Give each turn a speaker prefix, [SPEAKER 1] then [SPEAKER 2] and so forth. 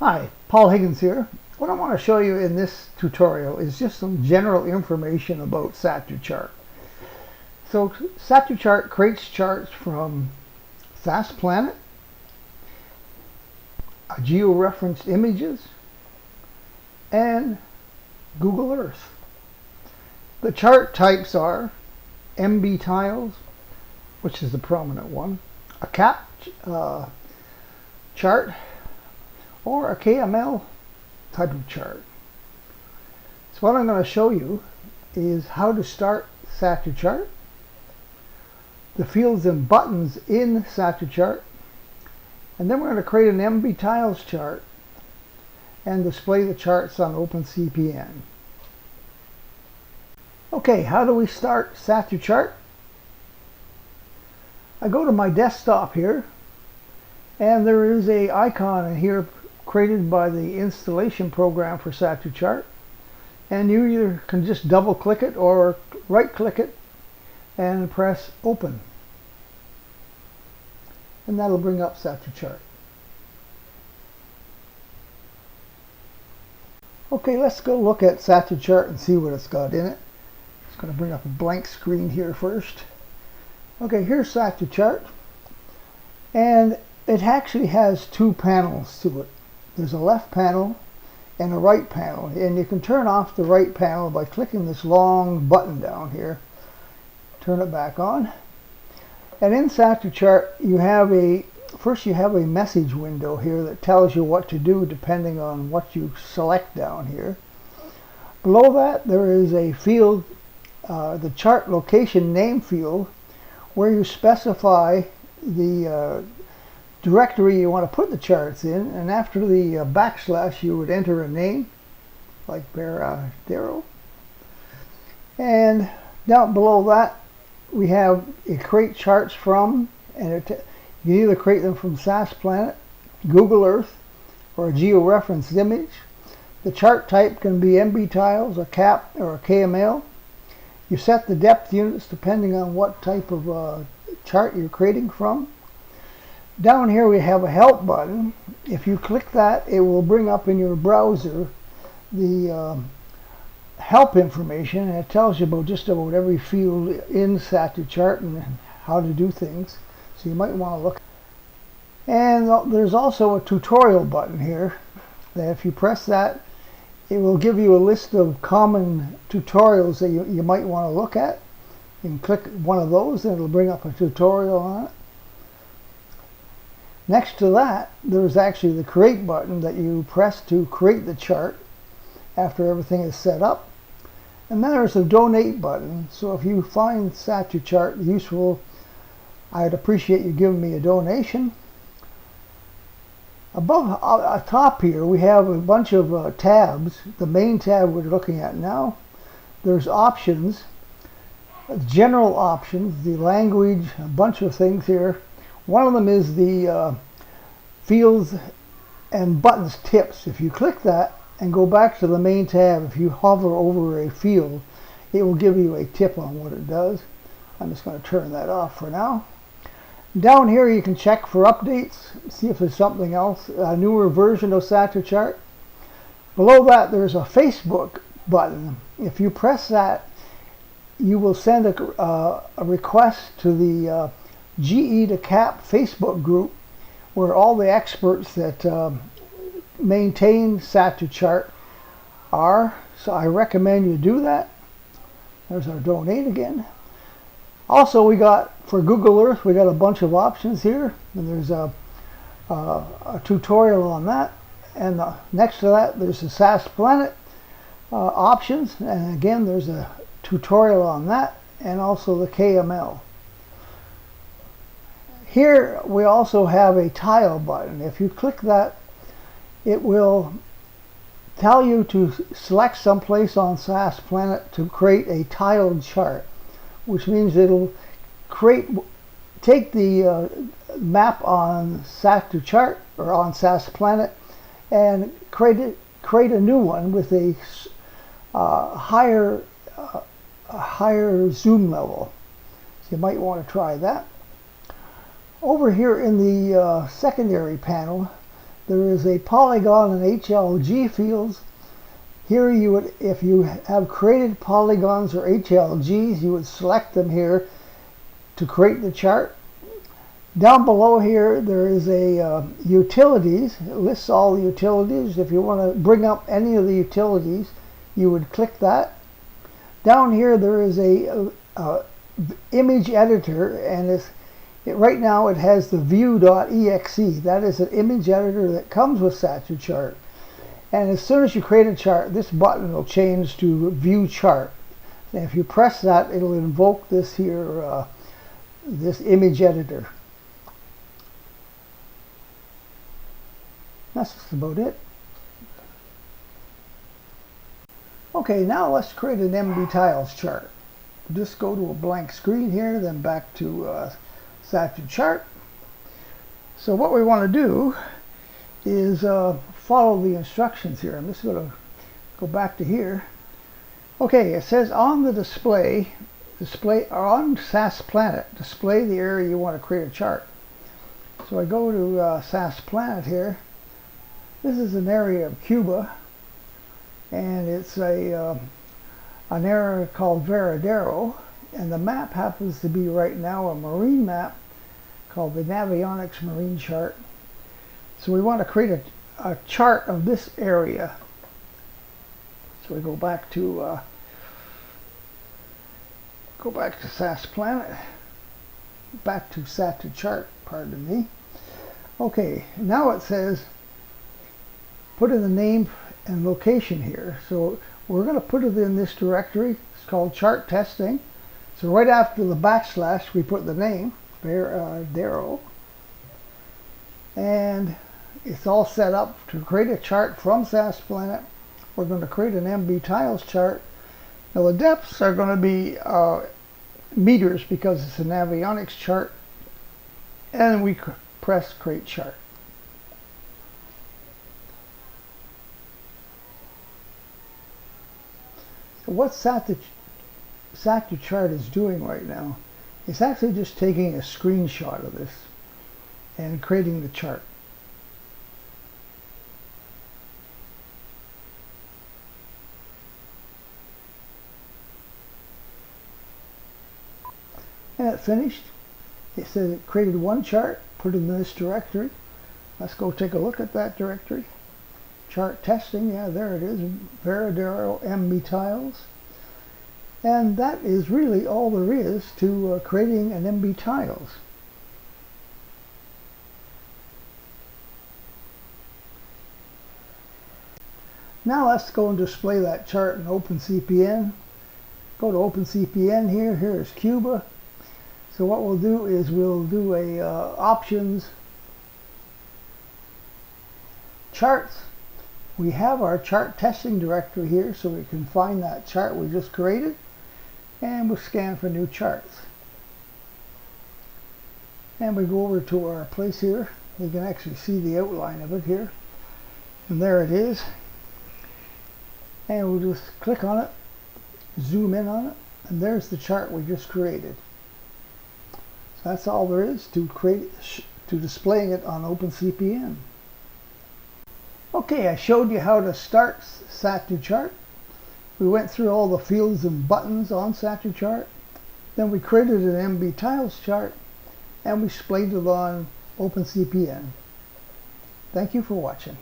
[SPEAKER 1] Hi, Paul Higgins here. What I want to show you in this tutorial is just some general information about Sat2Chart. So Sat2Chart creates charts from SAS Planet, georeferenced images, and Google Earth. The chart types are MB tiles, which is the prominent one, a cap chart, or a KML type of chart. So what I'm going to show you is how to start Sat2Chart, the fields and buttons in Sat2Chart, and then we're going to create an MB tiles chart and display the charts on OpenCPN. Okay, how do we start Sat2Chart? I go to my desktop here, and there is an icon in here created by the installation program for Sat2Chart, and you either can just double click it or right click it and press open, and that'll bring up Sat2Chart. Okay, let's go look at Sat2Chart and see what it's got in it. It's going to bring up a blank screen here first. Okay, here's Sat2Chart, and it actually has two panels to it. There's a left panel and a right panel, and you can turn off the right panel by clicking this long button down here. Turn it back on, and in Sat2Chart you have first you have a message window here that tells you what to do depending on what you select down here. Below that there is a field, the chart location name field, where you specify the directory you want to put the charts in, and after the backslash you would enter a name like Darrow, and down below that we have a create charts from, and you can either create them from SAS Planet, Google Earth, or a georeferenced image. The chart type can be MB tiles, a CAP, or a KML. You set the depth units depending on what type of chart you're creating from. Down here we have a help button. If you click that, it will bring up in your browser the help information, and it tells you about just about every field in Sat2Chart and how to do things. So you might want to look. And there's also a tutorial button here that if you press that, it will give you a list of common tutorials that you might want to look at. You can click one of those and it'll bring up a tutorial on it. Next to that, there's actually the create button that you press to create the chart after everything is set up. And then there's a donate button. So if you find Sat2Chart useful, I'd appreciate you giving me a donation. Above top here we have a bunch of tabs. The main tab we're looking at now, there's options, general options, the language, a bunch of things here. One of them is the fields and buttons tips. If you click that and go back to the main tab, if you hover over a field, it will give you a tip on what it does. I'm just going to turn that off for now. Down here you can check for updates, see if there's something else, a newer version of Sat2Chart. Below that there's a Facebook button. If you press that, you will send a request to the GE to CAP Facebook group, where all the experts that maintain Sat2Chart are. So I recommend you do that. There's our donate again. Also, we got, for Google Earth, we got a bunch of options here, and there's a tutorial on that. And next to that, there's the SAS Planet options, and again, there's a tutorial on that, and also the KML. Here, we also have a tile button. If you click that, it will tell you to select someplace on SAS Planet to create a tiled chart, which means it'll take the map on Sat2Chart or on SAS Planet and create a new one with a higher zoom level. So you might want to try that. Over here in the secondary panel, there is a polygon and HLG fields. Here you would, if you have created polygons or HLGs, you would select them here to create the chart. Down below here there is a utilities. It lists all the utilities. If you want to bring up any of the utilities, you would click that. Down here there is a image editor, and right now it has the view.exe. That is an image editor that comes with Sat2Chart. And as soon as you create a chart, this button will change to view chart. And if you press that, it'll invoke this here, this image editor. That's just about it. Okay, now let's create an MB tiles chart. Just go to a blank screen here, then back to Sat2Chart. So what we want to do is follow the instructions here. I'm just going to go back to here. Okay, it says on the display or on SAS Planet, display the area you want to create a chart. So I go to SAS Planet here. This is an area of Cuba, and it's an area called Veradero, and the map happens to be right now a marine map called the Navionics Marine Chart. So we want to create a chart of this area. So we go back to SAS Planet, back to Sat2Chart, pardon me. Okay, now it says put in the name and location here. So we're going to put it in this directory. It's called chart testing. So right after the backslash we put the name, Veradero, and it's all set up to create a chart from SAS Planet. We're going to create an MB tiles chart. Now the depths are going to be meters because it's an avionics chart, and we press create chart. So what Sat2Chart is doing right now, it's actually just taking a screenshot of this and creating the chart. And it finished. It says it created one chart, put it in this directory. Let's go take a look at that directory. Chart testing, yeah, there it is, Veradero MB tiles. And that is really all there is to creating an MB tiles. Now let's go and display that chart in OpenCPN. Go to OpenCPN here. Here is Cuba. So what we'll do is we'll do a options, charts. We have our chart testing directory here, so we can find that chart we just created, and we'll scan for new charts. And we go over to our place here. You can actually see the outline of it here, and there it is. And we'll just click on it, zoom in on it, and there's the chart we just created. So that's all there is to displaying it on OpenCPN. Okay, I showed you how to start Sat2Chart. We went through all the fields and buttons on Sat2Chart. Then we created an MB tiles chart, and we displayed it on OpenCPN. Thank you for watching.